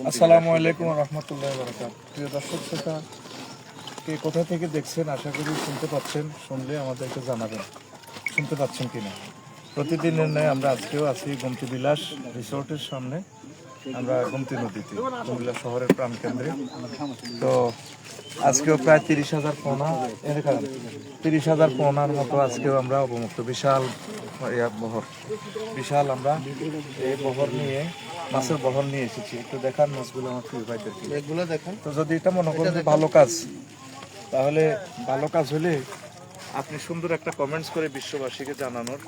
আসসালামু আলাইকুম রহমতুল্লাহ বারাকাতুহু। প্রিয় দর্শক শ্রোতা, কে কোথা থেকে দেখছেন আশা করি শুনতে পাচ্ছেন। শুনলে আমাদেরকে জানাবেন শুনতে পাচ্ছেন কিনা। প্রতিদিনের ন্যায় আমরা আজকেও আছি গোমতী বিলাস রিসোর্টের সামনে। আমরা গোমতী নদীতে কুমিল্লা শহরের প্রাণকেন্দ্রে। তো আজকেও প্রায় 30,000 পোনা, 30,000 পোনার মতো আজকেও আমরা অবমুক্ত বিশাল বহর, বিশাল আমরা এই বহর নিয়ে মাছের বহর নিয়ে এসেছি। একটু দেখান মাছগুলো আমার প্রিয় ভাইদেরকে, এগুলো দেখেন। তো যদি এটা মনে করেন যে ভালো কাজ, তাহলে ভালো কাজ হলে আপনি সুন্দর একটা কমেন্টস করে বিশ্ববাসীকে জানানোর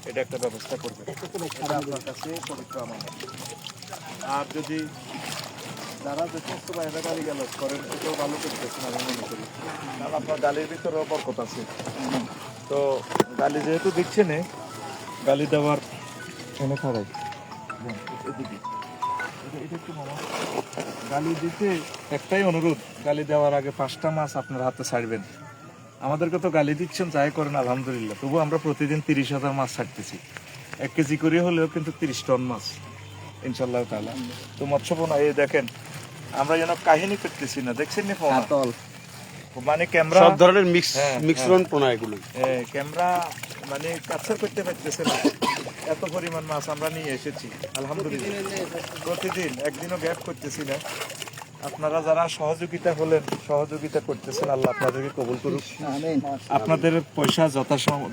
এটা একটা ব্যবস্থা করবেন। আপনার কাছে পবিত্র আমানত। আর যদি যারা যে সমস্ত বাইরে গাড়ি গেল করেন, সেটাও ভালো করতেছেন আমি মনে করি, কারণ আপনার গালির ভিতরেও বরকত আছে। তো গালি যেহেতু দিচ্ছেন, গালি দেওয়ার এনে খারাই গালি দিতে একটাই অনুরোধ, গালি দেওয়ার আগে 5টা মাছ আপনার হাতে ছাড়বেন। আমাদেরকে তো গালি দিচ্ছেন, যাই করেন আলহামদুলিল্লাহ, তবু আমরা প্রতিদিন 30,000 মাছ ছাড়তেছি। 1 কেজি করে হলেও কিন্তু 30 টন মাছ ইনশাল্লাহ তাআলা। তো মৎস্যপোনা এই দেখেন, আমরা যেন কাহিনী করতেছি না, দেখছেন নি পোনা, মানে ক্যামেরা সব ধরনের মিক্সরন পোনা এগুলো। ক্যামেরা মানে ক্যাপচার করতে পারতেছে না, এত পরিমাণ মাছ আমরা নিয়ে এসেছি আলহামদুলিল্লাহ। প্রতিদিন একদিনও গ্যাপ করতেছি না। আপনারা যারা সহযোগিতা করতেছেন, আল্লাহ আপনাদেরকে কবুল করুক। আপনাদের পয়সা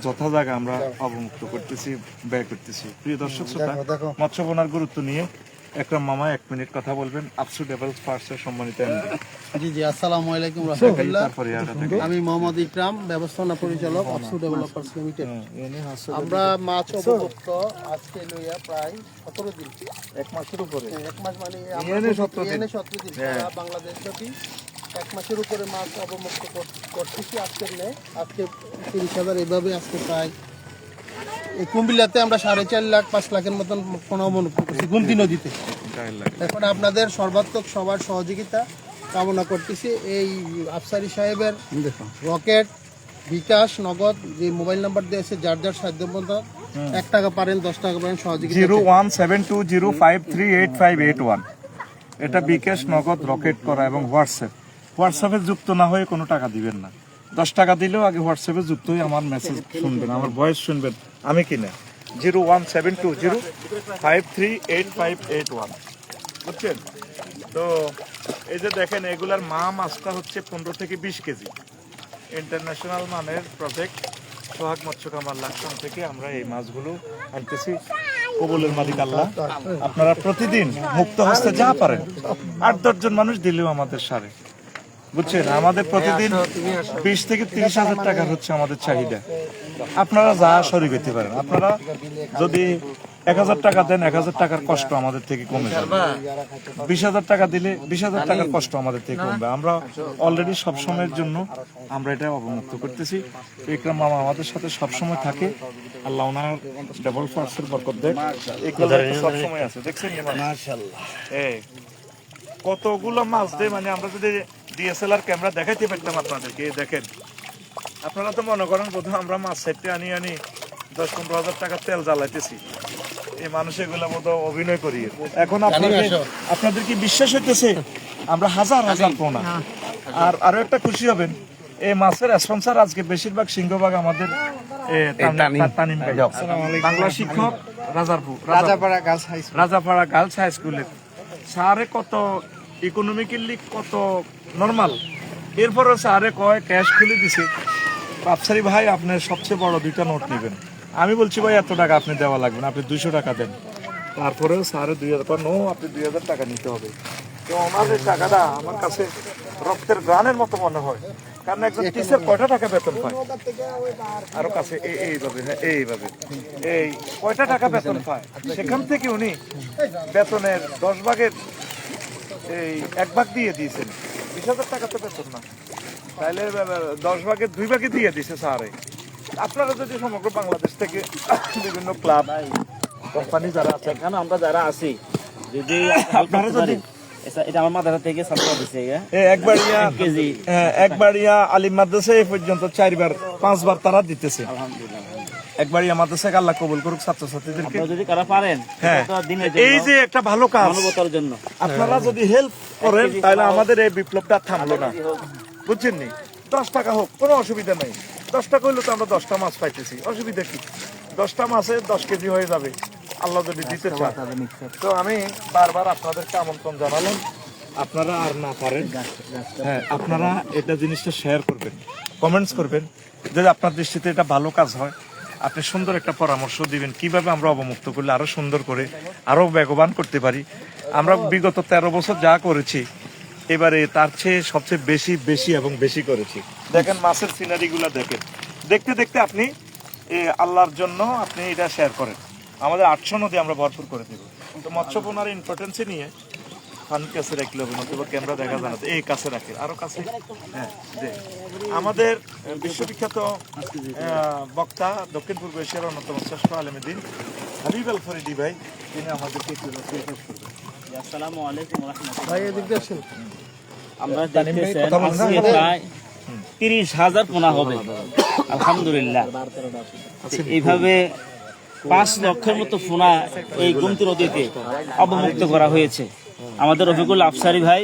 যথা জায়গা আমরা অবমুক্ত করতেছি, ব্যয় করতেছি। প্রিয় দর্শক শ্রোতা, মৎস্যপোনার গুরুত্ব নিয়ে একরাম মামা 1 মিনিট কথা বলবেন। আফসু ডেভেলপস ফার্স্টের সম্মানিত এমডি। জি আসসালামু আলাইকুম রাহমাতুল্লাহ। আমি মোহাম্মদ ইকরাম, ব্যবস্থাপনা পরিচালক আফসু ডেভেলপার্স লিমিটেড। আমরা মাছ অবমুক্ত আজকে লইয়া প্রায় 17 দিন, 1 মাসের উপরে। 1 মাস মানে আমরা 17 দিন সারা বাংলাদেশ ব্যাপী 1 মাসের উপরে মাছ অবমুক্ত করতেছি। আজকে 30,000 এভাবে আজকে প্রায় এই কুমিল্লাতে আমরা 4.5 লাখ 5 লাখের মতন পোনা অবমুক্ত করছি গোমতী নদীতে। এখন আপনাদের সর্বাত্মক সবার সহযোগিতা কামনা করতেছি। এই আফসারি সাহেবের রকেট, বিকাশ, নগদ যে মোবাইল নাম্বার দিয়েছে, যার যার সাধ্য মতো 1 টাকা পারেন 10 টাকা পারেন সহযোগিতা। 0172053881 এটা বিকাশ, নগদ, রকেট করা এবং হোয়াটসঅ্যাপে যুক্ত না হয়ে কোনো টাকা দিবেন না। 10 টাকা দিলেও আগে হোয়াটসঅ্যাপে যুক্ত হয়ে আমার মেসেজ শুনবেন, আমার ভয়েস শুনবেন, আমি কিনা 0172053881 বুঝছেন। তো এই যে দেখেন, এগুলার মাছটা হচ্ছে 15 থেকে 20 কেজি। ইন্টারন্যাশনাল মানের প্রজেক্ট সোহাগ মৎস্য খামার লাকসাম থেকে আমরা এই মাছগুলো আনতেছি। কবুলের মালিক আল্লাহ। আপনারা প্রতিদিন মুক্ত হস্তে যা পারেন, 8-10 জন মানুষ দিলেও আমাদের সারে, বুঝছেন। আমাদের প্রতিদিন 20 থেকে 30,000 টাকা হচ্ছে আমাদের চাহিদা। আপনারা যা শরীর পেতে পারেন। আপনারা যদি 1,000 টাকা দেন, 1,000 টাকার কষ্ট আমাদের থেকে কমে যাবে। 20,000 টাকা দিলে 20,000 টাকার কষ্ট আমাদের থেকে কমবে। আমরা অলরেডি সবসময়ের জন্য আমরা এটা অবমুক্ত করতেছি। ইকরাম মামা আমাদের সাথে সবসময় থাকে, আল্লাহ ওনার ডাবল ফার্সের বরকত দেয়। সবসময় আছে, দেখছেন মাশাআল্লাহ। কতগুলো মাছ দেয়, মানে আমরা যদি ডিএসএলআর ক্যামেরা দেখাইতে পারতাম আপনাদেরকে। দেখেন, আপনারা তো মনে করেন বোধহয় আমরা মাছ সাইডে আনি 10-15 হাজার টাকার তেল জ্বালাইতেছি। এই মানুষ এগুলো বোধহয় অভিনয় করি। এখন আপনাদের কি বিশ্বাস হইতেছে আমরা হাজার হাজার পোনা। আর আরো একটা খুশি হবেন, এই মাছের স্পন্সর আজকে বেশিরভাগ সিংহভাগ আমাদের তানিম ভাই, বাংলা শিক্ষক, রাজাপাড়া গার্লস হাই স্কুলের স্যারে কত ইকোনমিক্যালি কত নরমাল। এরপরে স্যারে কয় ক্যাশ খুলে দিছে, আফসারি ভাই আপনার সবচেয়ে বড় 2টা নোট নেবেন। আমি বলছি ভাই এত টাকা আপনি দেওয়া লাগবে না, আপনি 200 টাকা দেন। তারপরেও স্যারে 2,000 নো, আপনি 2,000 টাকা নিতে হবে। তো আমাদের টাকাটা আমার কাছে রক্তের গানের মতো মনে হয়, কারণ একজন টিচার কয়টা টাকা বেতন পায়? আরো কাছে এইভাবে, এইভাবে এই কয়টা টাকা বেতন পায়? সেখান থেকে উনি বেতনের 10 ভাগের 1 ভাগ দিয়ে দিয়েছেন। 20,000 টাকা তো বেতন না, তাহলে 10 ভাগের 2 ভাগে দিয়ে দিছে স্যারে। আপনারা যদি সমগ্র বাংলাদেশ থেকে বিভিন্ন ক্লাব, কোম্পানি যারা আছে, এখানে আমরা যারা আছি, যদি আপনারা যদি এটা আমার মাদ্রাসা থেকে ছাত্র দিছে, একবারিয়া আলিম মাদ্রাসা এই পর্যন্ত 4-5 বার তারা দিতেছে। আলহামদুলিল্লাহ। একবারই আমাদের থেকে আল্লাহ কবুল করুক ছাত্রছাত্রীদেরকে। আপনারা যদি কারা পারেন হ্যাঁ, এটা তো দিনের এই জন্য যে একটা ভালো কাজ, মানবতার জন্য আপনারা যদি হেল্প করেন তাহলে আমাদের এই বিপ্লবটা থামলো না, বুঝছেন নি? 10 টাকা হোক, কোনো অসুবিধা নাই। 10 টাকা হইলে তো আমরা 10টা মাছ পাইতেছি, অসুবিধা কি? 10টা মাছে 10 কেজি হয়ে যাবে আল্লাহ যদি দিতে চান। তো আমি বারবার আপনাদেরকে আমন্ত্রণ জানালাম, আপনারা আর না পারেন, হ্যাঁ আপনারা এটা জিনিসটা শেয়ার করবেন, কমেন্টস করবেন, যদি আপনার দৃষ্টিতে এটা ভালো কাজ হয় আপনি সুন্দর একটা পরামর্শ দিবেন কিভাবে আমরা অবমুক্ত করলে আরো সুন্দর করে আরো বেগবান করতে পারি। আমরা বিগত 13 বছর যা করেছি এবারে তার চেয়ে সবচেয়ে বেশি এবং বেশি করেছি। দেখেন মাছের সিনারিগুলো দেখেন, দেখতে দেখতে আপনি আল্লাহর জন্য আপনি এটা শেয়ার করেন। আমাদের 800 নদী আমরা ভরপুর করে দেব। তো মৎস্যপণার ইম্পর্টেন্স নিয়ে ফান কাছে রাখলে হবে, নতুবা ক্যামেরা দেখা যায় না, এই কাছে রাখে আরো কাছে। হ্যাঁ, আমাদের বিশ্ববিখ্যাত বক্তা দক্ষিণ পূর্ব এশিয়ার অন্যতম শ্রেষ্ঠ আলেমুদ্দিন হাবিব আল ফরিদি ভাই, তিনি আমাদেরকে একটু পেশ করবেন। আসসালামু আলাইকুম ওয়া রাহমাতুল্লাহ। ভাই এদিক দিয়ে আসেন। আমরা দেখতেছেন আজকে প্রায় 30,000 পোনা হবে আলহামদুলিল্লাহ। এইভাবে 5 লক্ষের মতো পোনা এই গোমতী নদীতে অবমুক্ত করা হয়েছে। আমাদের রফিকুল আফসারি ভাই,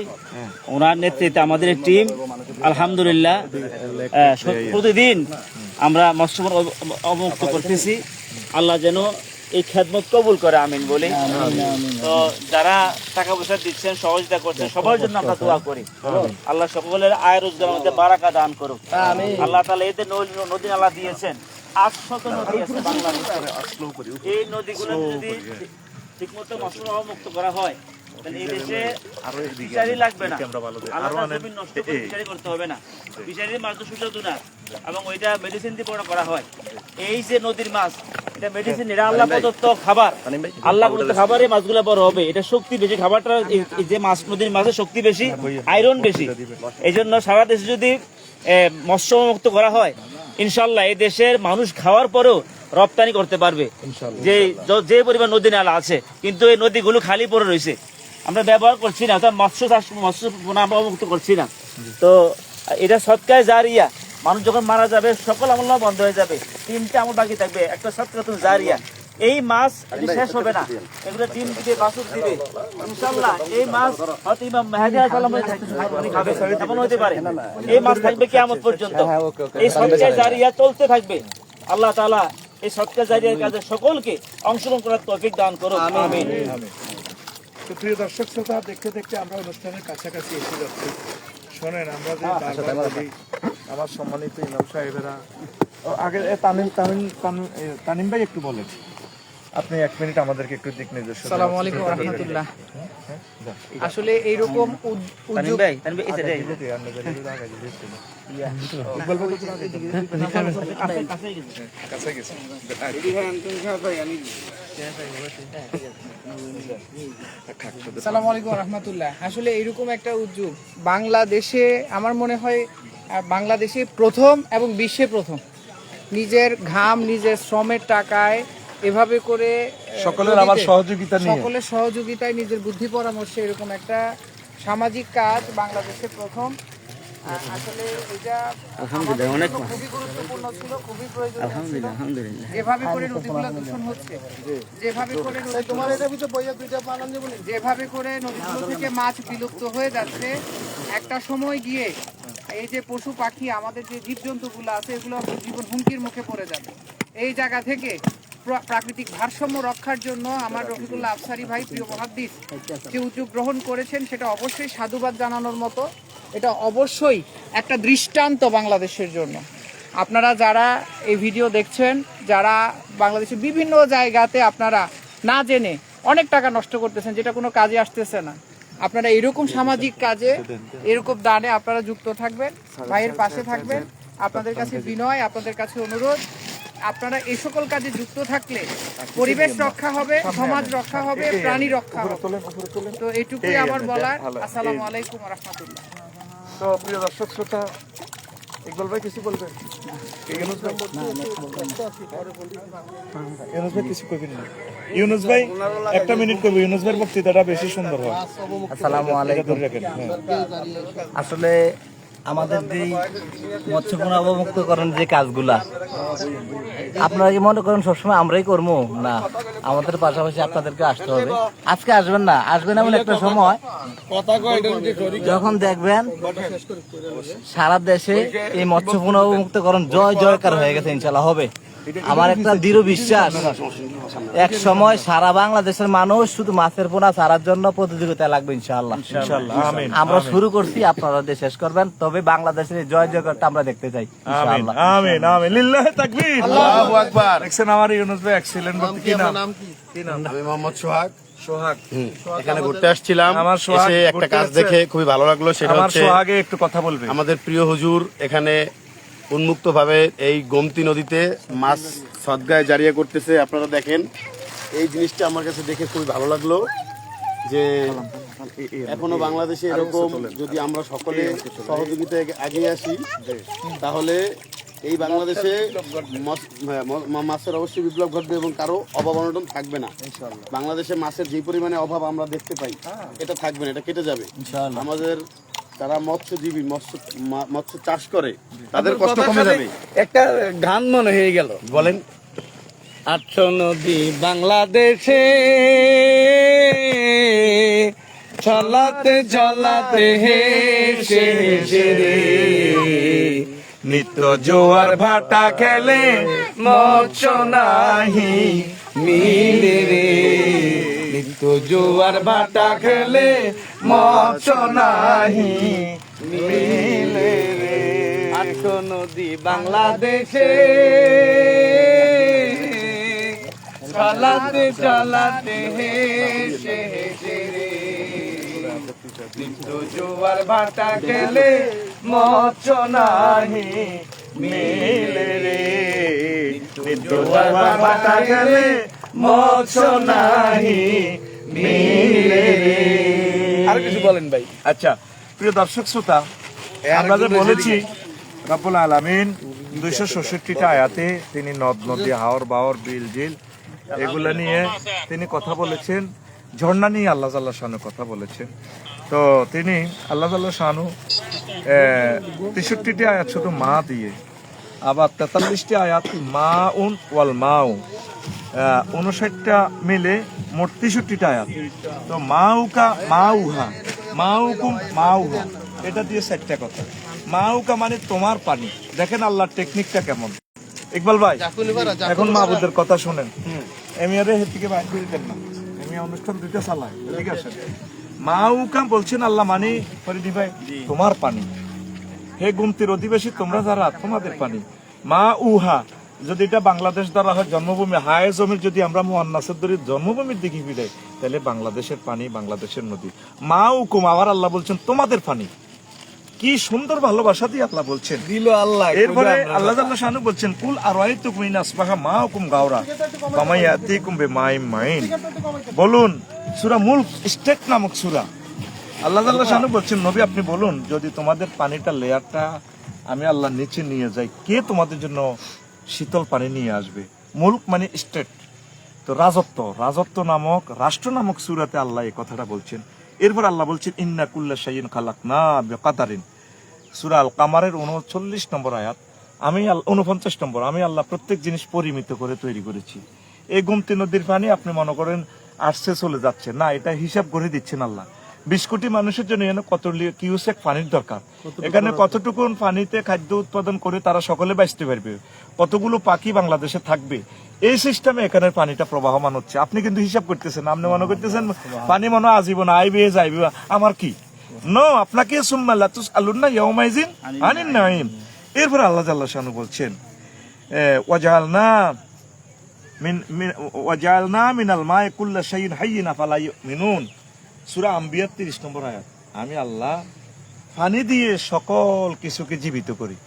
ওনার নেতৃত্বে আমাদের টিম আলহামদুলিল্লাহ প্রতিদিন আমরা মৎস্য অবমুক্ত করতেছি। আল্লাহ যেন এই খেদমত কবুল করে, আমিন বলি। তো যারা টাকা পয়সা দিচ্ছেন, সহযোগিতা করছেন, সবার জন্য আমরা দোয়া করি আল্লাহ সকলের আয় রোজগারের মধ্যে বারাকা দান করুক। আল্লাহ তাআলা এতে নদী নালা দিয়েছেন, 800 নদী আছে বাংলাদেশে। এই নদীগুলো যদি ঠিকমতো মৎস্য অবমুক্ত করা হয় তাহলে এই দেশে ফিশারি লাগবে না, আলাদা জমি নষ্ট করে ফিশারি করতে হবে না, ফিশারির মাছ তো সুস্বাদু না এবং ওইটা মেডিসিন দিয়ে বড় করা হয়। এই যে নদীর মাছ, এটা মেডিসিন, এটা আল্লাহ প্রদত্ত খাবার, আল্লাহ প্রদত্ত খাবারে মাছগুলো বড় হবে। এটা শক্তি বেশি, খাবারটা এই যে মাছ, নদীর মাছের শক্তি বেশি, আয়রন বেশি। এই জন্য সারা দেশে যদি মৎস্য মুক্ত করা হয় ইনশাল্লাহ এই দেশের মানুষ খাওয়ার পরেও রপ্তানি করতে পারবে। যে পরিমাণ নদী নালা আছে, কিন্তু এই নদীগুলো খালি পড়ে রয়েছে, আমরা ব্যবহার করছি না, অর্থাৎ মৎস্য মুক্ত করছি না। তো এটা সৎকায় জারিয়া, মানুষ যখন মারা যাবে সকল আমল বন্ধ হয়ে যাবে, 3টা আমল বাকি থাকবে, একটা সৎকাতুন জারিয়া। এই মাছ শেষ হবে না, এগুলো ডিম দিবে, বাছুর দিবে ইনশাআল্লাহ। এই মাছ হয়তো ইমাম মেহেদী আলাইহিস সালাম খাবে, এমন হতে পারে। এই মাছ থাকবে কিয়ামত পর্যন্ত, এই সৎকায় জারিয়া চলতে থাকবে। আল্লাহ তাআলা এই সৎকায় জারিয়ার কাজে সকলকে অংশগ্রহণ করার তৌফিক দান করুন, আমিন। তো প্রিয় দর্শক শ্রোতা, দেখতে দেখতে আমরা অনুষ্ঠানের কাছাকাছি এসে যাচ্ছি। শোনেন, আমরা যে বারবার বলি, আমার সম্মানিত ইমাম সাহেবেরা, আগে তানিম ভাই একটু বলেন, আপনি 1 মিনিট আমাদেরকে একটু দিক নির্দেশনা। আসসালামু আলাইকুম ওয়া রাহমাতুল্লাহ। আসলে এইরকম উদ্যোগ আসসালামু আলাইকুম ওয়া রাহমাতুল্লাহ। আসলে এইরকম একটা উদ্যোগ বাংলাদেশে, আমার মনে হয় বাংলাদেশে প্রথম এবং বিশ্বে প্রথম, নিজের ঘাম, নিজের শ্রমের টাকায় এভাবে করে সকলের আবার সহযোগিতা নিয়ে, সকলের সহযোগিতায়, নিজের বুদ্ধি পরামর্শে এরকম একটা সামাজিক কাজ বাংলাদেশে প্রথম। আসলে এটা আলহামদুলিল্লাহ অনেক খুবই গুরুত্বপূর্ণ ছিল, খুবই প্রয়োজনীয় ছিল। যেভাবে করে নদীগুলো দূষণ হচ্ছে, যেভাবে করে তোমার এটা ভিতরে বইয়া দুইটা বানান দেব না। যেভাবে করে নদীগুলো থেকে মাছ বিলুপ্ত হয়ে যাচ্ছে, একটা সময় গিয়ে এই যে পশু পাখি, আমাদের যে জীবজন্তুগুলো আছে, এগুলো জীবন হুমকির মুখে পড়ে যাবে। এই জায়গা থেকে প্রাকৃতিক ভারসাম্য রক্ষার জন্য আমার রফিকুল্লাহ আফসারি ভাই, প্রিয় মুহাদ্দিস, যে উদ্যোগ গ্রহণ করেছেন সেটা অবশ্যই সাধুবাদ জানানোর মতো। এটা অবশ্যই একটা দৃষ্টান্ত বাংলাদেশের জন্য। আপনারা যারা এই ভিডিও দেখছেন, যারা বাংলাদেশের বিভিন্ন জায়গাতে আপনারা না জেনে অনেক টাকা নষ্ট করতেছেন, যেটা কোনো কাজে আসতেছে না, আপনারা এরকম সামাজিক কাজে, এরকম দানে আপনারা যুক্ত থাকবেন, ভাইয়ের পাশে থাকবেন। আপনাদের কাছে বিনয়, আপনাদের কাছে অনুরোধ, আপনারা এই সকল কাজে যুক্ত থাকলে পরিবেশ রক্ষা হবে, সমাজ রক্ষা হবে, প্রাণী রক্ষা হবে। তো এইটুকুই আমার বলার। আসসালামু আলাইকুম ওয়া রাহমাতুল্লাহ। তো প্রিয় দর্শক শ্রোতা, ইকবাল ভাই কিছু বলবেন? ইউনুস ভাই কিছু কইবেন না? ইউনুস ভাই 1 মিনিট কইবে, ইউনুস ভাইয়ের বক্তৃতাটা বেশি সুন্দর হয়। আসসালামু আলাইকুম। আসলে আমাদের যে মৎস্যপণ্য অবমুক্তকরণ যে কাজগুলা আপনারা কি মনে করেন সবসময় আমরাই করবো? না, আমাদের পাশাপাশি আপনাদেরকে আসতে হবে। আজকে আসবেন না, আসবেন এমন একটা সময় যখন দেখবেন সারা দেশে এই মৎস্যপণ্য অবমুক্তকরণ জয় জয়কার হয়ে গেছে, ইনশাল্লাহ হবে। আমার একটা দৃঢ় বিশ্বাস, এক সময় সারা বাংলাদেশের মানুষ শুধু মাছের পোনা ছাড়ার জন্য প্রতিযোগিতা লাগবে, ইনশাআল্লাহ। আমরা শুরু করছি, আপনারা দিয়ে শেষ করবেন। তবে বাংলাদেশের এই জয় জয়কারটা আমরা দেখতে চাই, ইনশাআল্লাহ। আমিন আমিন, লিল্লাহি তাকবীর, আল্লাহু আকবার। দেখছেন আমার ইউনুস ভাই এক্সিলেন্ট বলতে কি নাম? আমি মোহাম্মদ সোহাগ। সোহাগ, এখানে ঘুরতে আসছিলাম, আমার সোহাগ এসে একটা কাজ দেখে খুবই ভালো লাগলো। সেটা আমার হচ্ছে সোহাগে একটু কথা বলবে। আমাদের প্রিয় হুজুর এখানে উন্মুক্ত ভাবে এই গোমতী নদীতে মাছ সদগায় জারিয়া করতেছে। আপনারা দেখেন, এই জিনিসটা আমার কাছে দেখে খুবই ভালো লাগলো যে এখনো বাংলাদেশে এরকম যদি আমরা সকলে সহযোগিতায় এগিয়ে আসি, তাহলে এই বাংলাদেশে মাছের অবশ্যই বিপ্লব ঘটবে এবং কারো অভাব অনটন থাকবে না। বাংলাদেশে মাছের যে পরিমাণে অভাব আমরা দেখতে পাই, এটা থাকবে না, এটা কেটে যাবে। আমাদের যারা মৎস্যজীবী, মৎস্য চাষ করে, তাদের কষ্ট কমে যাবে। একটা গান মনে হয়ে গেল, বলেন। 800 নদী বাংলাদেশে চলাতে চলাতে হেসে হেসে রে, নিত্য জোয়ার ভাটা খেলে মৎস্য নাহি মিলে রে, নিত্য জোয়ার ভাটা খেলে মৎস্য নাহি মিলে রে। 800 নদী বাংলাদেশে চলাতে চলাতে হেসে হেসে রে, নিত্য জোয়ার ভাটা খেলে মৎস্য নাহি মিলে রে, নিত্য জোয়ার ভাটা খেলে মৎস্য নাহি মিলে রে। আর কিছু বলেন ভাই। আচ্ছা, প্রিয় দর্শক শ্রোতা, আমরা যে বলেছি রব্বুল আলামিন 266টা আয়াতে তিনি নদ নদী, হাওর বাওর, বিল ঝিল এগুলা নিয়ে তিনি কথা বলেছেন। ঝর্ণা নিয়ে আল্লাহ তাআলা শানু কথা বলেছেন। তো তিনি আল্লাহ তাআলা শানু 63টি আয়াত শুধু মা দিয়ে, আবার 43টি আয়াত মা উন ওয়াল মাউ, 59টা মিলে মোট 63টা আয়াত। তো মাউকা মাউহা, মাউকুম মাউহা, এটা দিয়ে 4টা কথা। মাউকা মানে তোমার পানি। দেখেন আল্লাহর টেকনিকটা কেমন। ইকবাল ভাই, এখন মাহবুদের কথা শুনেন। এমিয়ারে হেতিকে বাইর করে দেন না, এমিয়া অনুষ্ঠান দুইটা চালায়, ঠিক আছে? মাউকা বলছেন আল্লাহ মানে ফরিদি ভাই তোমার পানি। হে গুমতির অধিবাসী তোমরা যারা, তোমাদের পানি। মা উহা, যদি এটা বাংলাদেশ দ্বারা হয় জন্মভূমি, হায় জমির যদি আমরা মুয়ান্নাসের ধরি জন্মভূমির দিকে ফিরাই, তাহলে বাংলাদেশের পানি, বাংলাদেশের নদী। মা উকুম, আবার আল্লাহ বলছেন তোমাদের পানি। কি সুন্দর ভালোবাসা দিয়ে আল্লাহ বলছেন দিল আল্লাহ। এরপরে আল্লাহ তাআলা শানু বলছেন কুল আরাইতুকুম ইন আসবাহা মাউকুম গাওরা ফামা ইয়াতিকুম বিমাইম মাইন। বলুন, সূরা মুলক স্টেট নামক সূরা, আল্লাহ তাআলা শানু বলছেন নবী আপনি বলুন, যদি তোমাদের পানিটা লেয়ারটা আমি আল্লাহ নিচে নিয়ে যাই, কে তোমাদের জন্য শীতল পানি নিয়ে আসবে? মুলক মানে স্টেট, তো রাজত্ব, রাজত্ব নামক, রাষ্ট্র নামক সূরাতে আল্লাহ এই কথাটা বলছেন। এরপর আল্লাহ বলছেন ইন্না কুল্লা শাইইন খালাকনা বিকাদারিন, সূরা আল কামারের 39 নম্বর আয়াত। আমি 49 নম্বর, আমি আল্লাহ প্রত্যেক জিনিস পরিমিত করে তৈরি করেছি। এই গোমতী নদীর পানি আপনি মনে করেন আসছে চলে যাচ্ছে না, এটা হিসাব করে দিচ্ছেন আল্লাহ। 20 কোটি মানুষের জন্য এখানে কত কিউসেক পানির দরকার, এখানে কতটুকু পানিতে খাদ্য উৎপাদন করে তারা সকলে বাঁচতে পারবে, কতগুলো পাখি বাংলাদেশে থাকবে, এই সিস্টেমে এখানে পানিটা প্রবাহমান হচ্ছে। আপনি কিন্তু হিসাব করতেছেন, আপনি মনে করতেছেন পানি মনে আজীবন আইবে যাইবে, আমার কি নো, আপনাকে সুম্মা লা তুসআলুনা ইয়াওমাইজিন আনিন নাঈম। এরপর আল্লাহ জাল্লা শানু বলছেন ওয়াজআলনা মিনাল মা'i কুল্লা শাইইন হাইয়িন আফালা ইউমিনুন, সূরা আম্বিয়া 30 নম্বর আয়াত। আমি আল্লাহ পানি দিয়ে সকল কিছুকে জীবিত করি।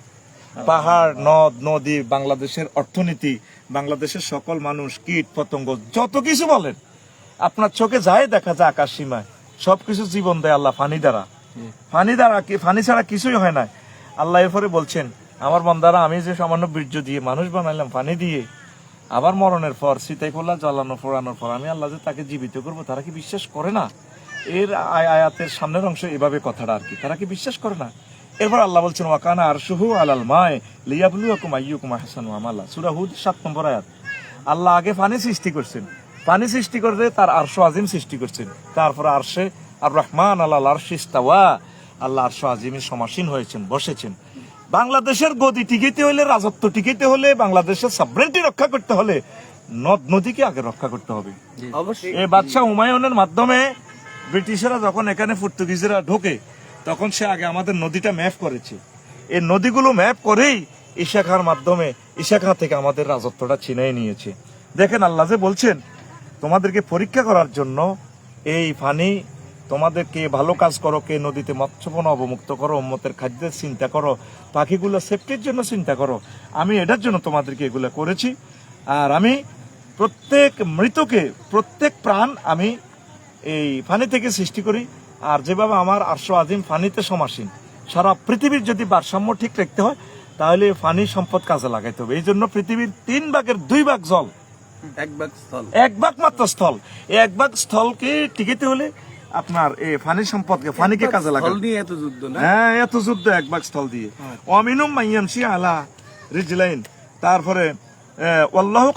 পাহাড়, নদ নদী, বাংলাদেশের অর্থনীতি, বাংলাদেশের সকল মানুষ, কীট পতঙ্গ, যত কিছু বলেন আপনার চোখে যায় দেখা যায় আকাশ সীমায়, সবকিছু জীবন দেয় আল্লাহ পানি দ্বারা। পানি দ্বারা, পানি ছাড়া কিছুই হয় না। আল্লাহ এরপরে বলছেন আমার বান্দারা, আমি যে সামান্য বীর্য দিয়ে মানুষ বানাইলাম পানি দিয়ে, আবার মরণের পর চিতাই খোলা জ্বালানো পোড়ানোর পর আমি আল্লাহ যে তাকে জীবিত করবো, তারা কি বিশ্বাস করে না? এর আয়াতের সামনের অংশ এভাবে কথাটা আর কি, তারা কি বিশ্বাস করে না? এরপর আল্লাহ বলছেন ওয়াকানা আরশুহু আলাল মায়ে লিয়াবলুয়াকুম আইয়ুকুম আহসানু আমালা। সূরা হুদ 7 নম্বর আয়াত। আল্লাহ আগে পানি সৃষ্টি করছেন, পানি সৃষ্টি করে তার আরশ আজিম সৃষ্টি করছেন, তারপর আরশে আর রহমান আলাল আরশি ইস্তাওয়া, আল্লাহ আরশ আজিমে সমাসীন হয়েছেন, বসেছেন। বাংলাদেশের গদি টিকাইতে হলে, রাজত্ব টিকাইতে হলে, বাংলাদেশের সাবরেন্টি রক্ষা করতে হলে নদ নদীকে আগে রক্ষা করতে হবে। এই বাদশাহ হুমায়ুনের মাধ্যমে ব্রিটিশরা যখন এখানে পর্তুগিজরা ঢোকে তখন সে আগে আমাদের নদীটা ম্যাপ করেছে। এই নদীগুলো ম্যাপ করেই ইশাখার মাধ্যমে ইশাখা থেকে আমাদের রাজত্বটা ছিনিয়ে নিয়েছে। দেখেন আল্লাহ যে বলছেন তোমাদেরকে পরীক্ষা করার জন্য এই পানি, তোমাদেরকে ভালো কাজ করো, কে নদীতে মৎস্যপণ অবমুক্ত করো, উম্মতের খাদ্যের চিন্তা করো, পাখিগুলো সেফটির জন্য চিন্তা করো। আমি এটার জন্য তোমাদেরকে এগুলো করেছি। আর আমি প্রত্যেক মৃতকে, প্রত্যেক প্রাণ আমি এই পানি থেকে সৃষ্টি করি। আর যেভাবে আমার আরশ আজিম পানিতে সমাসীন, সারা পৃথিবীর যদি ভারসাম্য ঠিক রাখতে হয় তাহলে পানি সম্পদ কাজে লাগাইতে হবে। এই জন্য পৃথিবীর 3 ভাগের 2 ভাগ জল, 1 ভাগ মাত্র স্থল। এই 1 ভাগ স্থলকে টিকাতে হলে আপনার এই পানি সম্পদকে, পানিকে কাজে লাগাতে। হ্যাঁ, এত যুদ্ধ 1 ভাগ স্থল দিয়ে। অমিনুম মাইয়ামশি আলা রিজলাইন। তারপরে ওয়াল্লাহু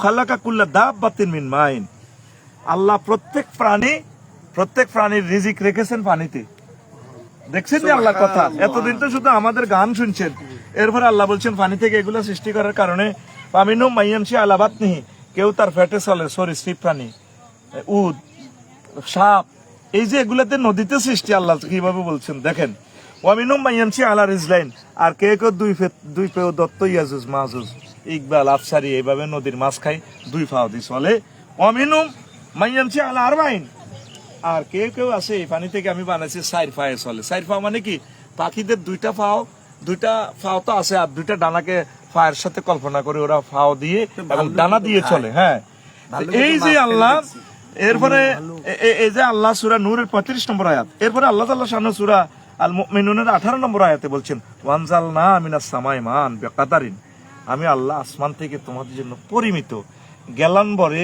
খালাকা কুল্লা দাব্বাতিন মিন মাইন। আল্লাহ প্রত্যেক প্রাণীর রিজিক রেখেছেন পানিতে। দেখছেন যে আল্লাহর কথা, এতদিন তো শুধু আমাদের গান শুনছেন। এরপরে আল্লাহ বলছেন পানি থেকে এগুলো সৃষ্টি করার কারণে পামিনুম মাইয়ামশি আলা বাতনিহি, কেউ তার পেটে চলে, সরীসৃপ প্রাণী, উদ, সাপ, এই যে এগুলাতে নদীতে সৃষ্টি আল্লাহ কিভাবে বলছেন দেখেন। ওয়ামিনুম মাইয়ামশি আলা রিজলাইন। আর কেউ দুই পেও দত্ত ইয়াজুজ মাহুজ, ইকবাল, আফসারি এইভাবে নদীর মাছ খাই, 2 পাও দিয়ে চলে। ওয়ামিনুম মাইয়ামশি আলা আরবাইন। আর কেউ আছে এই পানি থেকে আমি বানাইছি 4 পায়ে চলে। 4 পাও মানে কি, পাখিদের 2টা পাও তো আছে, আর 2টা ডানাকে পায়ের সাথে কল্পনা করে ওরা পাও দিয়ে এবং ডানা দিয়ে চলে। হ্যাঁ, এই যে আল্লাহ, এরপরে এই যে আল্লাহ সূরা নূরের 35 নম্বর আয়াত, এরপরে আল্লাহ তাআলা শানু সূরা আল মুমিনুনের 18 নম্বর আয়াতে বলছেন ওয়ানজালনা মিনাস সামাই মান বিকাদারিন। আমি আল্লাহ আসমান থেকে তোমাদের জন্য পরিমিত গ্যালান ভরে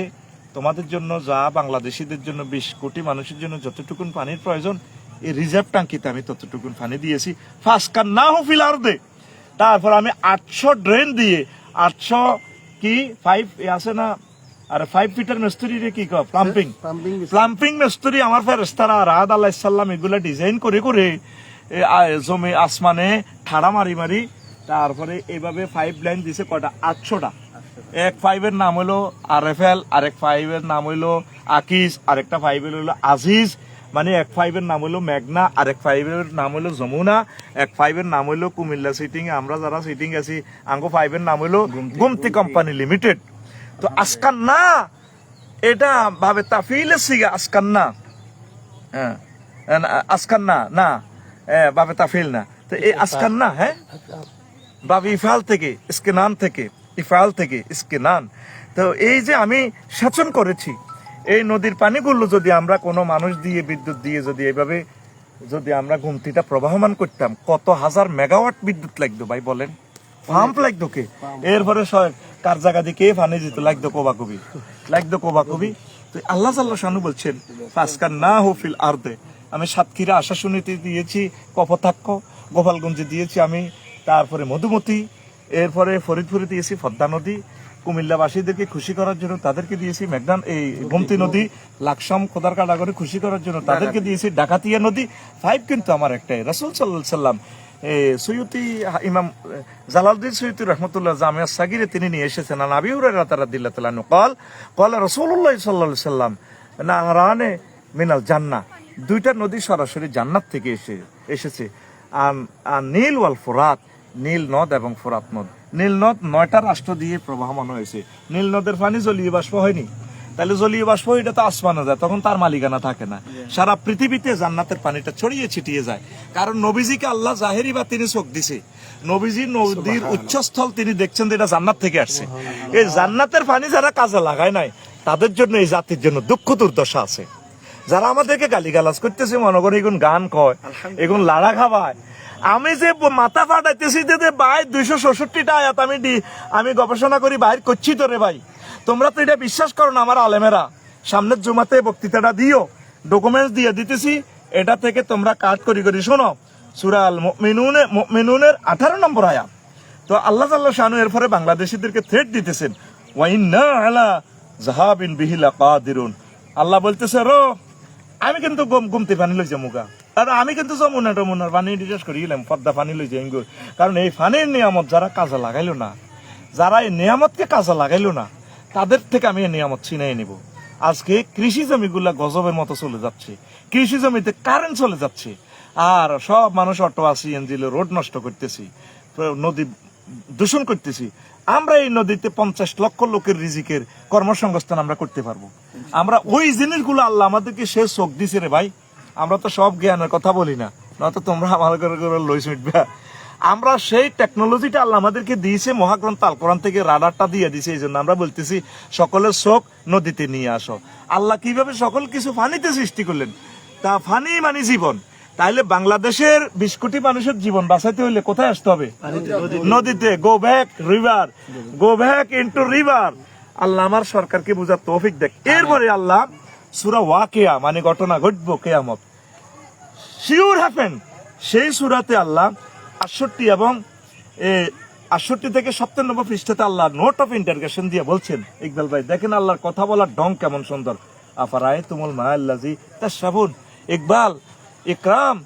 তোমাদের জন্য, যা বাংলাদেশিদের জন্য 20 কোটি মানুষের জন্য যতটুকুন পানির প্রয়োজন, এই রিজার্ভ ট্যাঙ্কিতে আমি ততটুকুন পানি দিয়েছি। ফাসকান্নাহু ফিল আরদি। তারপর আমি 800 ড্রেন দিয়ে 800 কি 5 আছে না, আর 5 ফিটের মিস্ত্রি রে কি কয়, প্লাম্পিং মিস্ত্রি আমার ফেরেশতারা রাদ আলাইহিস সালাম এগুলা ডিজাইন করে জমি আসমানে ঠাড়া মারি তারপরে এইভাবে 5 লাইন দিছে। কয়টা? 800টা। এক 5-এর নাম হলো আরএফএল, আরেক 5-এর নাম হলো আকিস, আরেকটা 5-এর হলো আজিজ, মানে এক 5-এর নাম হলো মেঘনা, আরেক 5-এর নাম হলো যমুনা, এক 5-এর নাম হলো কুমিল্লা সিটিং, আমরা যারা সিটিং আছি আঙ্গো 5-এর নাম হলো গুমতি কোম্পানি লিমিটেড। তো আসকান্না এটা ভাবে তাফিল সিগা আসকান্না, হ্যাঁ আসকান্না না ভাবে তাফিল না। তো এই আসকান্না, হ্যাঁ ভাবে ইফাল থেকে ইফাল থেকে ইস্কেনান। তো এই যে আমি সেচন করেছি, এই নদীর পানিগুলো যদি আমরা কোনো মানুষ দিয়ে, বিদ্যুৎ দিয়ে যদি এইভাবে যদি আমরা গুমতিটা প্রবাহমান করতাম, কত হাজার মেগাওয়াট বিদ্যুৎ লাগতো ভাই বলেন, পাম্প লাগতো কে, এরপরে কার জায়গা দিয়ে কে পানি দিত, লাগতো কোবাকুবি। তো আল্লাহ শানু বলছেন ফাসকান্নাহু ফিল আরদে। আমি সাতক্ষীরা আশাশুনিতে দিয়েছি কপোতাক্ষ, গোপালগঞ্জে দিয়েছি আমি, তারপরে মধুমতি, এরপরে ফরিদপুরে দিয়েছি পদ্মা নদী, কুমিল্লাবাসীদেরকে খুশি করার জন্য তাদেরকে দিয়েছি মেঘনান এই গোমতী নদী, লাকসাম খোদার কাটাগরে খুশি করার জন্য তাদেরকে দিয়েছি ডাকাতিয়া নদী। 5 কিন্তু আমার একটাই। রাসূল সাল্লাল্লাহু আলাইহি সাল্লাম সৈয়দি ইমাম জালালউদ্দিন সৈয়দি রাহমাতুল্লাহ জামিয়া সাগিরে তিনি নিয়ে এসেছেন। আর আবি হুরায়রা রাদিয়াল্লাহু তাআলা আনহু قال রাসূলুল্লাহ সাল্লাল্লাহু আলাইহি সাল্লাম নাহরানে মিনাল জান্নাহ, 2টা নদী সরাসরি জান্নাত থেকে এসেছে। আর নীল ওয়াল ফোরাত, নীল নদ এবং ফোরাত নদ। নীল নদ 9টা রাষ্ট্র দিয়ে প্রবাহমান হয়েছে। নীল নদের পানি জলীয় বাষ্প হয়নি, তাহলে জলীয় বাষ্প এটা তো আসমানে যায়, তখন তার মালিকানা থাকে না। সারা পৃথিবীতে জান্নাতের পানিটা ছড়িয়ে ছিটিয়ে যায়, কারণ নবীজিকে আল্লাহ জাহেরি বা তিনি চোখ দিছে। নবীজি নদীর উচ্চস্থল তিনি দেখছেন যে এটা জান্নাত থেকে আসছে। এই জান্নাতের পানি যারা কাজে লাগায় নাই তাদের জন্য, এই জাতির জন্য দুঃখ দুর্দশা আছে। যারা আমাদেরকে গালিগালাজ করতেছে, মনে করে এগুন গান কয়, এগুন লাড়া খাবায়, আমি যে মাথা ফাটাইতেছি যে ভাই 266টা আয়াত আমি গবেষণা করি বাইর করছি তো রে ভাই, তোমরা তো এটা বিশ্বাস করো না। আমার আলেমেরা সামনের জুমাতে বক্তৃতাটা দিও, ডকুমেন্টস দিয়ে দিতেছি, এটা থেকে তোমরা কাট করি শোনো। সূরা আল মুমিনুনের 18 নম্বর আয়াত। তো আল্লাহ জাল্লা শানু এরপরে বাংলাদেশিদেরকে থ্রেট দিতেছেন, ওয়া ইন্না আলা যাহাবিন বিহি লাকাদিরুন। আল্লাহ বলতেছে রো আমি কিন্তু গুমতি পানি লই যামুগা, আর আমি কিন্তু যমুনার পানি ডিজাস করি গেলাম, পদ্মা পানি লই যাই। কারণ এই পানির নিয়ামত যারা কাজে লাগাইলো না, যারা এই নিয়ামতকে কাজে লাগাইলো না, তাদের থেকে আমি এই নিয়ামত ছিনাই নিব। আজকে কৃষি জমিগুলা গজবের মতো চলে যাচ্ছে, কৃষি জমিতে কারেন্ট চলে যাচ্ছে, আর সব মানুষ অটো সিএনজি রোড নষ্ট করতেছি, নদী দূষণ করতেছি। আমরা এই নদীতে 50 লক্ষ লোকের রিজিকের কর্মসংস্থান আমরা করতে পারবো। আমরা ওই জিনিসগুলো আল্লাহ আমাদেরকে সে চোখ দিছে রে ভাই। আমরা তো সব জ্ঞানের কথা বলি না, নয়তো তোমরা আমার করে লইস মিটবে। আমরা সেই টেকনোলজিটা আল্লাহ আমাদেরকে দিয়েছে, মহাগ্রন্থ আল কোরআন থেকে রাডারটা দিয়ে দিয়েছে। এই জন্য আমরা বলতেছি সকলের চোখ নদীতে নিয়ে আসো। আল্লাহ কিভাবে সকল কিছু পানিতে সৃষ্টি করলেন, তা পানি মানে জীবন। তাইলে বাংলাদেশের 20 কোটি মানুষের জীবন বাঁচাইতে হইলে কোথায় আসতে হবে? নদীতে। Go back river, go back into river. আল্লাহ আমার সরকারকে বুঝার তৌফিক দেখ। এরপরে আল্লাহ সূরা ওয়াকিয়া মানে ঘটনা ঘটবো কিয়ামত, শিওর হ্যাপেন, সেই সূরাতে আল্লাহ 68 এবং 68 থেকে 97 পৃষ্ঠাতে আল্লাহ নোট অফ ইন্টারগেশন দিয়ে বলছেন, ইকবাল ভাই দেখেন আল্লাহর কথা বলার ঢং কেমন সুন্দর। আফারায়ে তুমুল মাআল্লাযী তাশরাবুন। ইকবাল, ইকরাম,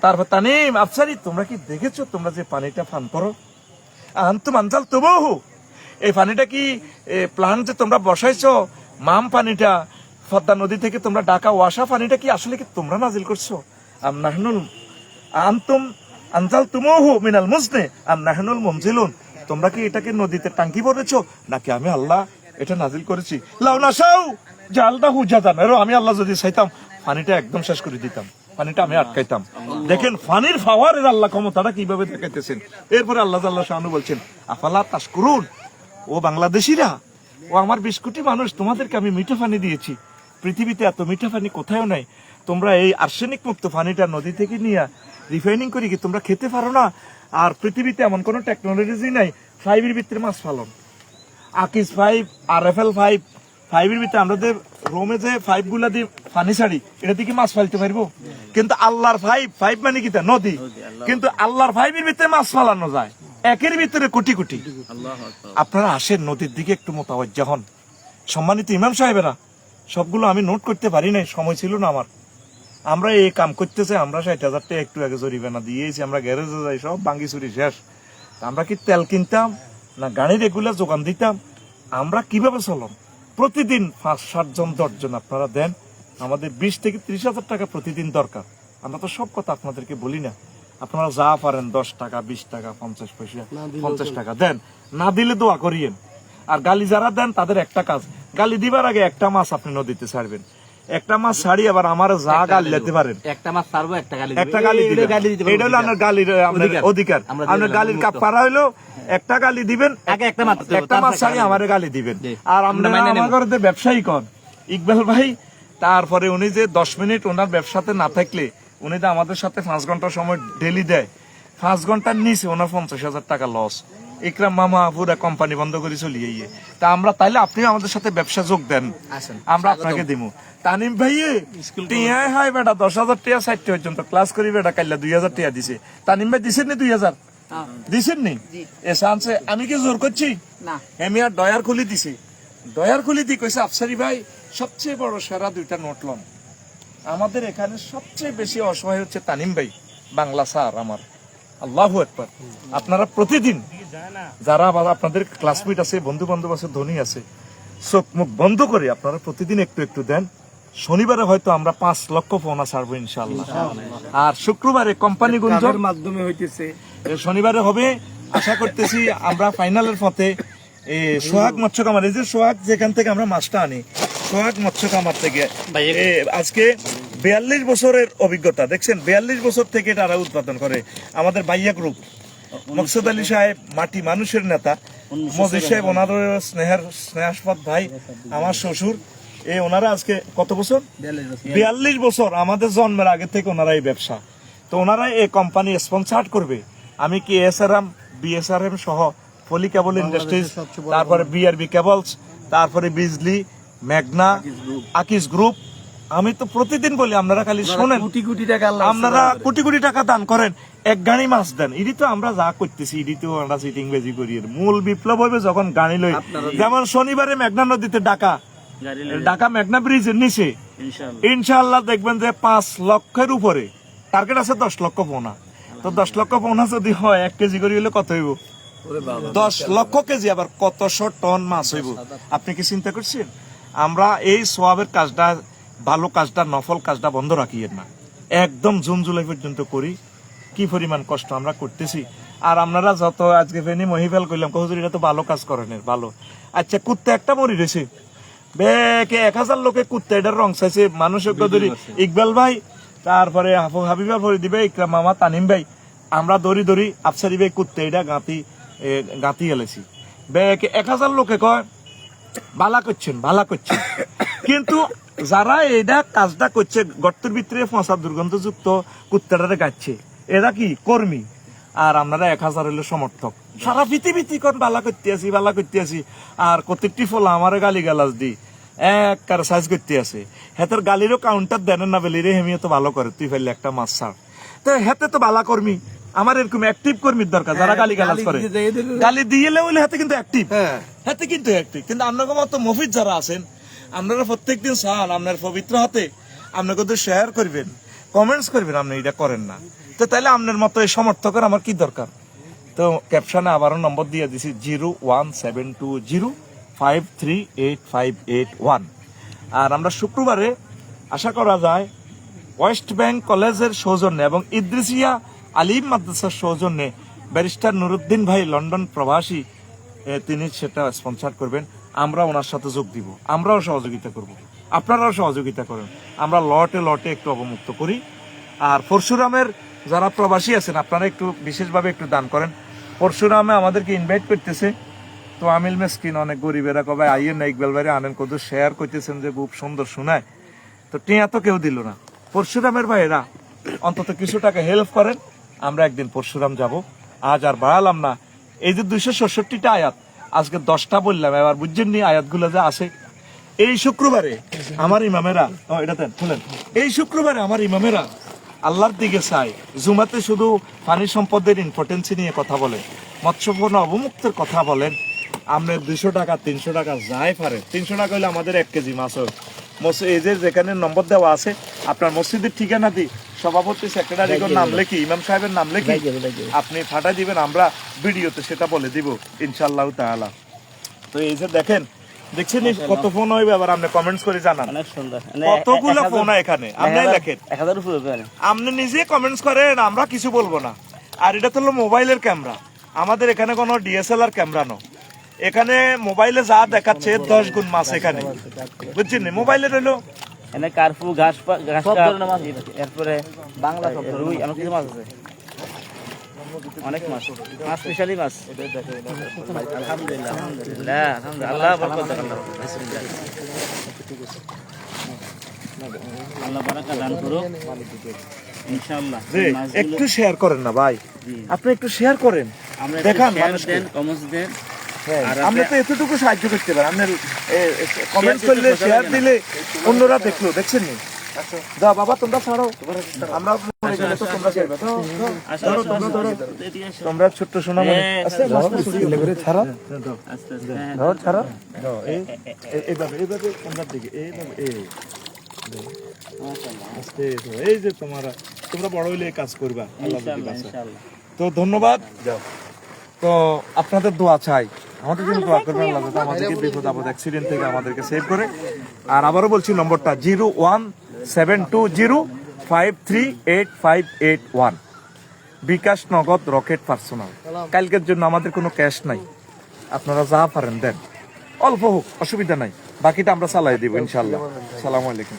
তারপর তানিম, আফসারি, তোমরা কি দেখেছো তোমরা যে পানিটা পান করো? আনতুম আনজালতুমুহু, এই পানিটা কি প্লান্ট যে তোমরা বসাইছো, মাম পানিটা পদ্মা নদী থেকে তোমরা ঢাকা ওয়াসা পানিটা কি আসলে কি তোমরা নাজিল করছো? আম নাহনুল আনতুম আনজালতুমুহু মিনাল মুজনি আম নাহনুল মুনজিলুন, তোমরা কি এটাকে নদীতে টাঙ্কি ভরেছো নাকি আমি আল্লাহ এটা নাজিল করেছি? লাউ নাশাউ জালদাহু জাদান, আমি আল্লাহ যদি চাইতাম পানিটা একদম শেষ করে দিতাম, পানিটা আমি আটকাইতাম। দেখেন পানির ফাওয়ারের আল্লাহ ক্ষমতাটা কিভাবে দেখাইতেছেন। এরপরে আল্লাহ জাল্লা শানু বলছেন, আফালা তাশকুরুন, ও বাংলাদেশিরা, ও আমার 20 কোটি মানুষ, তোমাদেরকে আমি মিঠা পানি দিয়েছি। পৃথিবীতে এত মিঠা পানি কোথাও নাই। তোমরা এই আর্সেনিক মুক্ত পানিটা নদী থেকে নিয়ে রিফাইনিং করে কি তোমরা খেতে পারো না? আর পৃথিবীতে এমন কোনো টেকনোলজি নাই 5 এর ভিতরে মাছ পালন। আকিস 5, RFL 5 এর ভিতরে আমাদের রোমে যে 5 গুলা দিয়ে পানি ছাড়ি, এটা থেকে মাছ ফালতে পারবো? কিন্তু আল্লাহর 5 মানে কি তা নদী, কিন্তু আল্লাহর 5 এর ভিতরে মাছ ফালানো যায়, একের ভিতরে কোটি কোটি। আপনারা আসেন নদীর দিকে একটু মোতাবজ্জা হন। সম্মানিত ইমাম সাহেবেরা, সবগুলো আমি নোট করতে পারি নাই, সময় ছিল না আমার। আমরা এই কাম করতেছে, আমরা 60,000 টাকা একটু আগে জরিমানা দিয়েছি, আমরা গ্যারেজে যাই, সব ভাঙ্গি চুরি শেষ। আমরা কি তেল কিনতাম না গাড়ির এগুলা যোগান দিতাম? আমরা কিভাবে চলম? প্রতিদিন 5-7 জন 10 জন আপনারা দেন, আমাদের 20 থেকে 30,000 টাকা প্রতিদিন দরকার। আমরা তো সব কথা আপনাদেরকে বলি না, আপনারা যা পারেন 10 টাকা, 20 টাকা, 50 পয়সা, 50 টাকা দেন, না দিলে দোয়া করিয়েন। আর গালি যারা দেন তাদের একটা কাজ, গালি দিবার আগে একটা মাছ আপনি নদীতে ছাড়বেন, একটা মাছ ছাড়ি আবার আমার যা গালি দিতে পারেন, একটা মাছ ছাড়বো, একটা গালি একটা গালি দিবেন, এটা হলো আপনার গালির অধিকার। আপনার গালির কাপ পারা হইলো একটা গালি দিবেন, একটা মাছ ছাড়ি আমার গালি দিবেন। আর আমরা আমাদের ব্যবসায়ী কন ইকবাল ভাই, তারপরে উনি যে 10 মিনিট ওনার ব্যবসাতে না থাকলে উনি তো আমাদের সাথে 5 ঘন্টা সময় ডেলি দেয়, 5 ঘন্টার নিচে ওনার 50,000 টাকা লস। ইকরাম মামা পুরা কোম্পানি বন্ধ করে চলিয়ে গিয়ে, তা আমরা তাইলে আপনি আমাদের সাথে ব্যবসা যোগ দেন, আমরা আপনাকে দিব। তানিম ভাইয়ে টিয়ায় হয় বেটা 10,000 টাকা 60 পর্যন্ত ক্লাস করি বেটা, কাইলা 2,000 টাকা দিছে। তানিম ভাই দিছেন নি 2,000? দিছেন নি? এসানছে আমি কি জোর করছি না, আমি আর ডয়ার খুলি দিছি, ডয়ার খুলি দি কইছে আফসারি ভাই সবচেয়ে বড় সেরা 2টা নোট লন। আমাদের এখানে সবচেয়ে বেশি অসহায় হচ্ছে তানিম ভাই, বাংলা স্যার আমার। আল্লাহু আকবার। আপনারা প্রতিদিন যারা আপনাদের ক্লাসমেট আছে, বন্ধু বান্ধব আছে, ধনী আছে, চোখ মুখ বন্ধ করে আপনারা প্রতিদিন একটু একটু দেন। শনিবারে হয়তো আমরা 5 লক্ষ ফোনা ছাড়বো ইনশাআল্লাহ। আর শুক্রবারে কোম্পানি গুঞ্জনের মাধ্যমে হইতেছে, শনিবারে হবে আশা করতেছি। আমরা ফাইনালের পথে সোহাগ মৎস্য কামার, এই যে সোহাগ যেখান থেকে আমরা মাছটা আনি, সোহাগ মৎস্য কামার থেকে আজকে 42 বছরের অভিজ্ঞতা, দেখছেন 42 বছর থেকে তারা উৎপাদন করে। আমাদের বাইয়া গ্রুপ, মকসুদ আলী সাহেব মাটি মানুষের নেতা, মজিদ সাহেব ওনার স্নেহাস্পদ ভাই, আমার শ্বশুর, ওনারা আজকে কত বছর? 42 বছর, আমাদের জন্মের আগে থেকে ওনারা এই ব্যবসা। তো ওনারা এই কোম্পানি স্পন্সর করবে। আমি কি এসআরএম, বিএসআরএম সহ ফলি কেবল ইন্ডাস্ট্রিজ, তারপরে বিআরবি কেবলস, তারপরে বিজলি, মেঘনা, আকিস গ্রুপ, আমি তো প্রতিদিন বলি, আপনারা খালি শোনেন, কোটি কোটি টাকা আল্লাহ আপনারা কোটি কোটি টাকা দান করেন, এক গাড়ি মাছ দেন, এটি তো আমরা যা করতেছি এটি তো আমরা সিটিং বেজি করি। মূল বিপ্লব হবে যখন গাড়ি লই, যেমন শনিবারে মেঘনা নদীতে ঢাকা মেঘনা ব্রিজের নিচে ইনশাআল্লাহ দেখবেন যে 5 লক্ষের উপরে টার্গেট আছে, 10 লক্ষ পোনা। তো 10 লক্ষ পোনা যদি হয় 1 কেজি করে হলে কত হইব? 10 লক্ষ কেজি, আবার কতশো টন মাছ হইব। আপনি কি চিন্তা করছেন? আমরা এই সোয়াবের কাজটা, ভালো কাজটা, নফল কাজটা বন্ধ রাখিয়েন না, একদম জুন জুলাই পর্যন্ত করি। কি পরিমাণ কষ্ট আমরা করতেছি। আর আপনারা যত আজকে ফেনি মহিফেল করলাম, হুজুর এটা তো ভালো কাজ করেন, ভালো। আচ্ছা, কুত্তা একটা মরি রয়েছে, বেকে 1000 লোকে কুত্তা এটার রং চাইছে, মানুষের ধরি ইকবাল ভাই, তারপরে হাবিবা ফরিদি, ইকরাম মামা, তানিম ভাই, আমরা দড়ি আফসারি ভাই কুত্তা এটা গাঁতি এলেছি। বেকে 1000 লোকে কয় ভালা করছেন। কিন্তু যারা এটা কাজটা করছে, গর্তের ভিতরে ফসা দুর্গন্ধযুক্ত কুত্তাটারে গাচ্ছে, এরা কি কর্মী, আর আপনারা 1000 হইলে সমর্থক। সারা পৃথিবীতে কোন বালা করতে আছি, আর প্রত্যেকটি ফলা আমারে গালি গালাজ দি এক কার সাইজ করতে আছে। হেতের গালিরও কাউন্টার দেন না বেলি রে, হেমিও তো ভালো করে, তুই ফেললে একটা মাছ ছাড়। তো হেতে তো বালা কর্মী, আমার এরকম অ্যাক্টিভ কর্মীর দরকার, যারা গালি গালাজ করে। গালি দিয়ে হইলে হাতে কিন্তু অ্যাক্টিভ, কিন্তু আপনাকে মতো মফিজ যারা আছেন, আপনারা প্রত্যেকদিন চান আপনার পবিত্র হাতে আপনাকে তো শেয়ার করবেন, কমেন্টস করবেন, আপনি এটা করেন না। তো তাহলে আপনার মতো এই সমর্থকের আমার কি দরকার? তো ক্যাপশনে আবারও নম্বর দিয়ে দিছি 01720538581। আর আমরা শুক্রবারে আশা করা যায় ওয়েস্ট ব্যাংক কলেজের সৌজন্যে এবং ইদ্রিসিয়া আলিম মাদ্রাসার সৌজন্যে ব্যারিস্টার নুরুদ্দিন ভাই লন্ডন প্রবাসী, তিনি সেটা স্পন্সর করবেন। আমরা ওনার সাথে যোগ দিব, আমরাও সহযোগিতা করব, আপনারাও সহযোগিতা করেন। আমরা লটে একটু অবমুক্ত করি। আর পরশুরামের যারা প্রবাসী আছেন, আপনারা একটু বিশেষভাবে একটু দান করেন। পরশুরামে আমাদেরকে ইনভাইট করতেছে, তো আমিল মেসকিন অনেক গরিবেরা কবে আইয়েন না, ইকবাল ভাইরে আনেন, কত শেয়ার করতেছেন যে খুব সুন্দর শোনায়, তো টিয়া তো কেউ দিল না। পরশুরামের ভাইয়েরা অন্তত কিছু টাকা হেল্প করেন, আমরা একদিন পরশুরাম যাব। আজ আর বাড়ালাম না, এই যে 266টা আয়াত, আজকে 10টা বললাম, এবার বুঝছেন নি আয়াতগুলো যা আছে। এই শুক্রবারে আমার ইমামেরা, এটা দেন খুলেন, এই শুক্রবারে আমার ইমামেরা আল্লাহর দিকে চাই, জুমাতে শুধু পানি সম্পদের ইম্পর্টেন্সি নিয়ে কথা বলেন, মৎস্যপণ্য অবমুক্তের কথা বলেন। আপনার 200 টাকা 300 টাকা যাই পারে, 300 টাকা হলে আমাদের 1 কেজি মাছ হয়। এই যে যেখানে নম্বর দেওয়া আছে, আপনার মসজিদের ঠিকানা দিই, সভাপতি সেক্রেটারির নাম লেখি, ইমাম সাহেবের নাম লেখি, আপনি ফাটাই দিবেন, আমরা ভিডিওতে সেটা বলে দিব ইনশাআল্লাহ তাআলা। তো এই যে দেখছেন কত ফোন হইবে, আবার আপনি কমেন্টস করে জানান। অনেক সুন্দর, কতগুলো ফোন এখানে, আপনি লেখেন, 1000 উপরে পারে, আপনি নিজে কমেন্টস করেন, আমরা কিছু বলবো না। আর এটা তো হলো মোবাইলের ক্যামেরা, আমাদের এখানে কোনো ডিএসএলআর ক্যামেরা নয়, এখানে মোবাইলে যা দেখাচ্ছে 10 গুণ মাছ এখানে, বুঝছেন? মোবাইলে রইলো এনে কার্পু, ঘাস সব ধরনের মাছ, এরপরে বাংলা রুই, আমার কিছু মাছ আছে, অনেক মাছ স্পেশালি মাছ। আলহামদুলিল্লাহ, আল্লাহ বরকত দেন, আল্লাহ বারাকা দান করুক ইনশাআল্লাহ। একটু শেয়ার করেন না ভাই, আপনি একটু শেয়ার করেন, আমরা দেখান শেয়ার মানুষকে। দেন, কমেন্টস দেন। আর আপনি তো এতটুকু সাহায্য করতে পারেন, আপনি কমেন্ট করলে, শেয়ার দিলে অন্যরা দেখলো, দেখছেন নি? দাও বাবা, তোমরা ছাড়ো, আমরা মরে গেলে তো তোমরা ছাড়বে, তোমরা ছোট্ট সোনা মনে ছাড়ো, ছাড়ো, এইভাবে তোমরা দিকে, এই যে তোমরা বড় হইলে কাজ করবা, আল্লাহ যদি বাঁচায়। তো ধন্যবাদ। তো আপনাদের দোয়া চাই, আমাদের জন্য দোয়া করবেন, আল্লাহ যাতে আমাদেরকে বিপদ আপদ অ্যাক্সিডেন্ট থেকে আমাদেরকে সেভ করে। আর আবারও বলছি নম্বরটা 01720538581, বিকাশ, নগদ, রকেট, পার্সোনাল। কালকের জন্য আমাদের কোনো ক্যাশ নাই, আপনারা যা পারেন দেন, অল্প হোক অসুবিধা নাই, বাকিটা আমরা চালাই দিব ইনশাআল্লাহ। আসসালামু আলাইকুম।